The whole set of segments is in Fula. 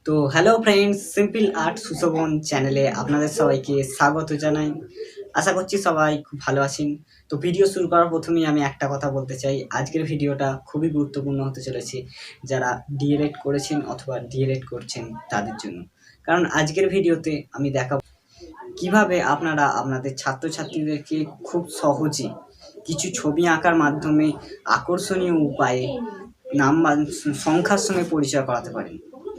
তো hello friends, simple art Sushovan চ্যানেলে আপনাদের সবাইকে স্বাগত জানাই। আশা করছি সবাই খুব ভালো আছেন। তো ভিডিও শুরু করার প্রথমেই আমি একটা কথা বলতে চাই, আজকের ভিডিওটা খুবই গুরুত্বপূর্ণ হতে চলেছে যারা ডিএলএড করেছেন অথবা ডিএলএড করছেন তাদের জন্য। কারণ আজকের ভিডিওতে আমি দেখাবো কিভাবে আপনারা আপনাদের ছাত্রছাত্রীদেরকে খুব সহজে কিছু ছবি আঁকার মাধ্যমে আকর্ষণীয় উপায়ে নাম্বার সংখ্যার সঙ্গে পরিচয় করাতে পারেন।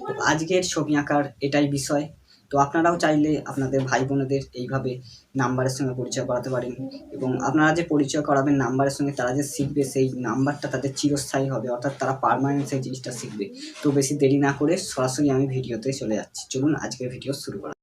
তো আজকের ছবি আঁকার এটাই বিষয়। তো আপনারাও চাইলে আপনাদের ভাই বোনেদের এইভাবে নাম্বারের সঙ্গে পরিচয় করাতে পারেন, এবং আপনারা যে পরিচয় করাবেন নাম্বারের সঙ্গে, তারা যে শিখবে সেই নাম্বারটা তাদের চিরস্থায়ী হবে, অর্থাৎ তারা পার্মানেন্ট সেই জিনিসটা শিখবে। তো বেশি দেরি না করে সরাসরি আমি ভিডিওতে চলে যাচ্ছি। চলুন আজকের ভিডিও শুরু করা।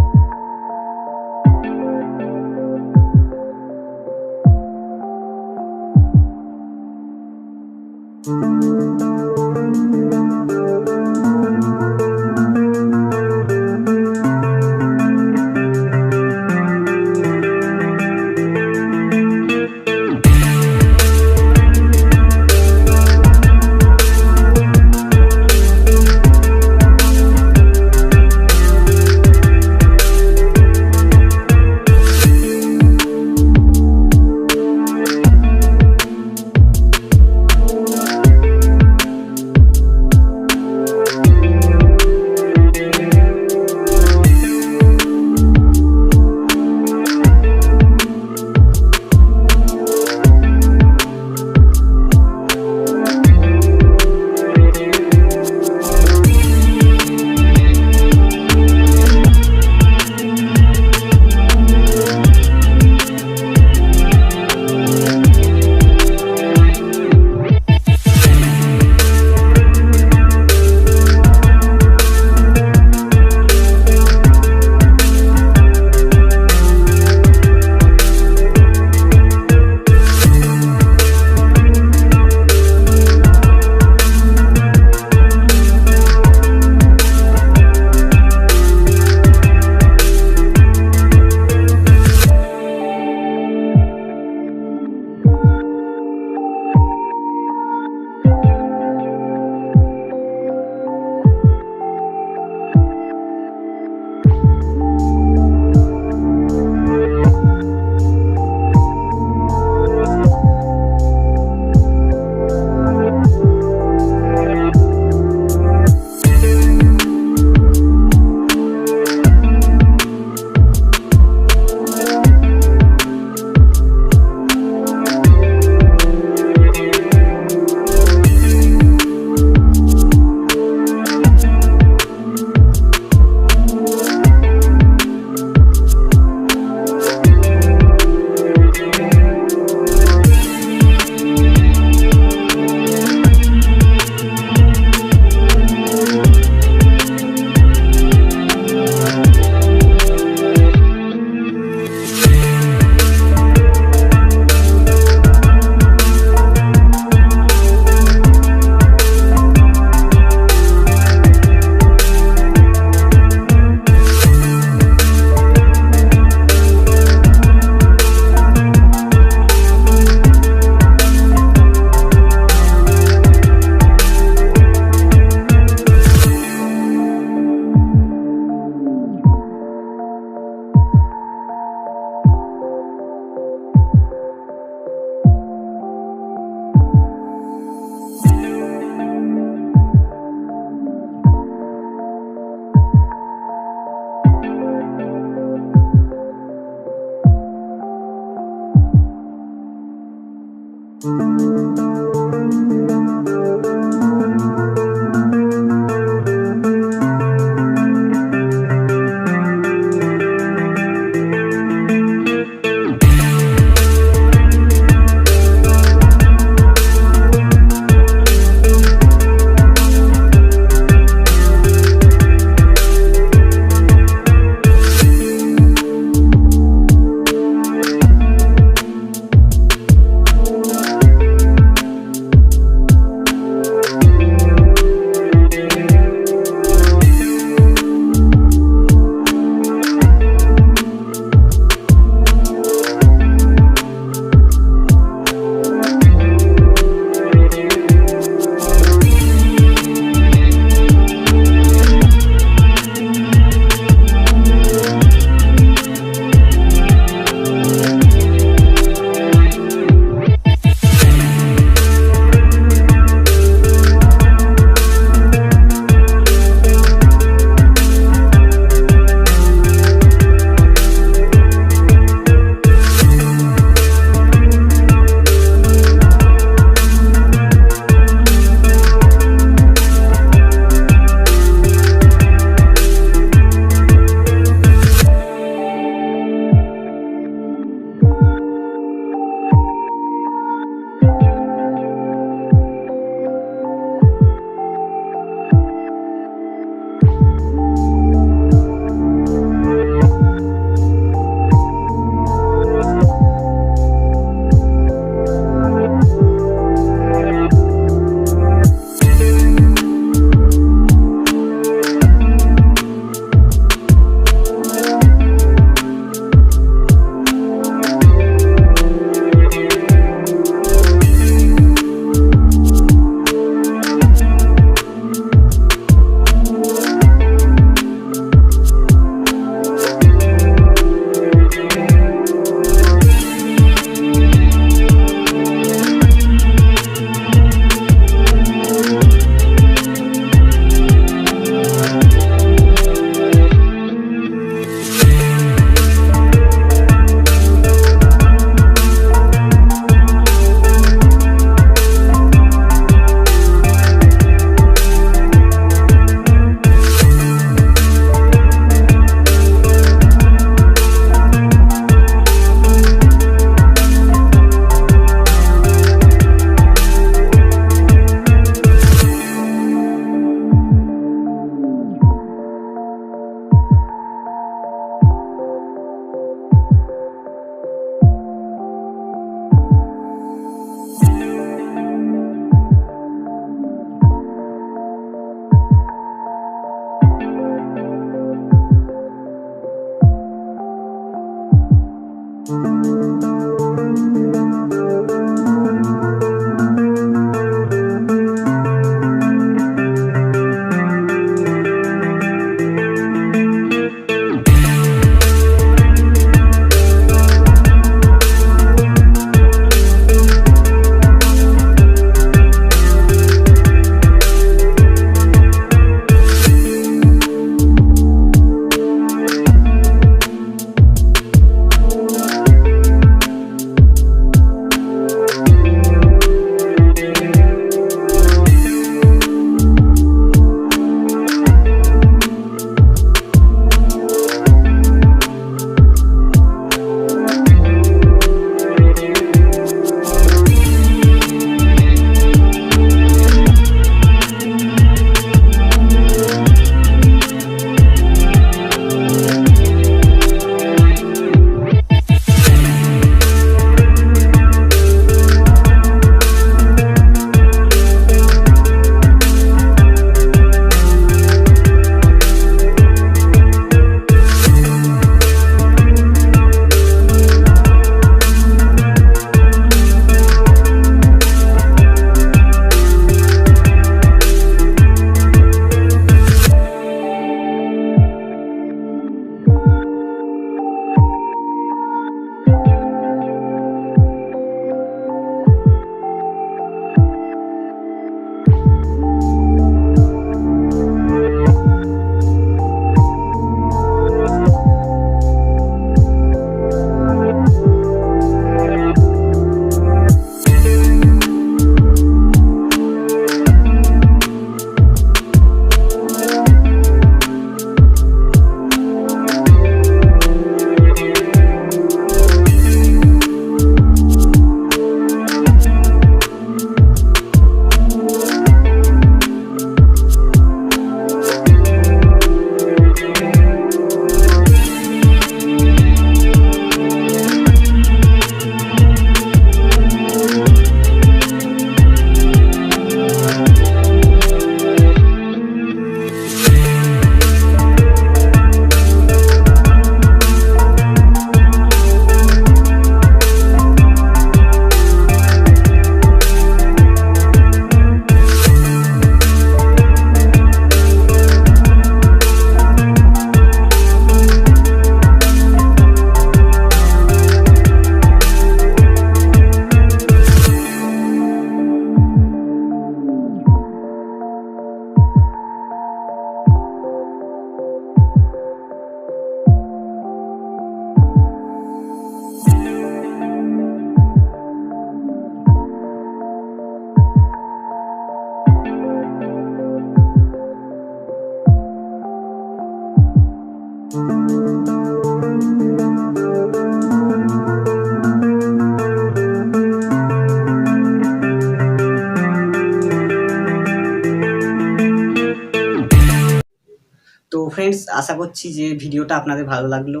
ফ্রেন্ডস, আশা করছি যে ভিডিওটা আপনাদের ভালো লাগলো।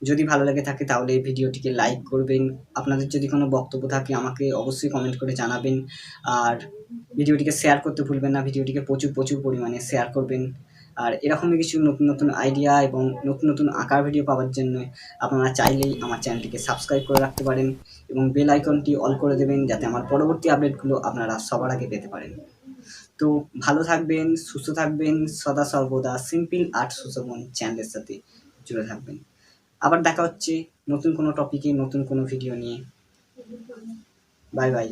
যদি ভালো লেগে থাকে তাহলে এই ভিডিওটিকে লাইক করবেন। আপনাদের যদি কোনো বক্তব্য থাকে আমাকে অবশ্যই কমেন্ট করে জানাবেন। আর ভিডিওটিকে শেয়ার করতে ভুলবেন না। ভিডিওটিকে প্রচুর পরিমাণে শেয়ার করবেন। আর এরকমই কিছু নতুন আইডিয়া এবং নতুন আঁকার ভিডিও পাওয়ার জন্য আপনারা চাইলেই আমার চ্যানেলটিকে সাবস্ক্রাইব করে রাখতে পারেন এবং বেল আইকনটি অল করে দেবেন, যাতে আমার পরবর্তী আপডেটগুলো আপনারা সবার আগে পেতে পারেন। তো ভালো থাকবেন, সুস্থ থাকবেন, সদা সর্বদা সিম্পল আর্ট সুশোভন চ্যানেলের সাথে জুড়ে থাকবেন। আবার দেখা হচ্ছে নতুন কোনো টপিকে, নতুন কোনো ভিডিও নিয়ে। Bye bye.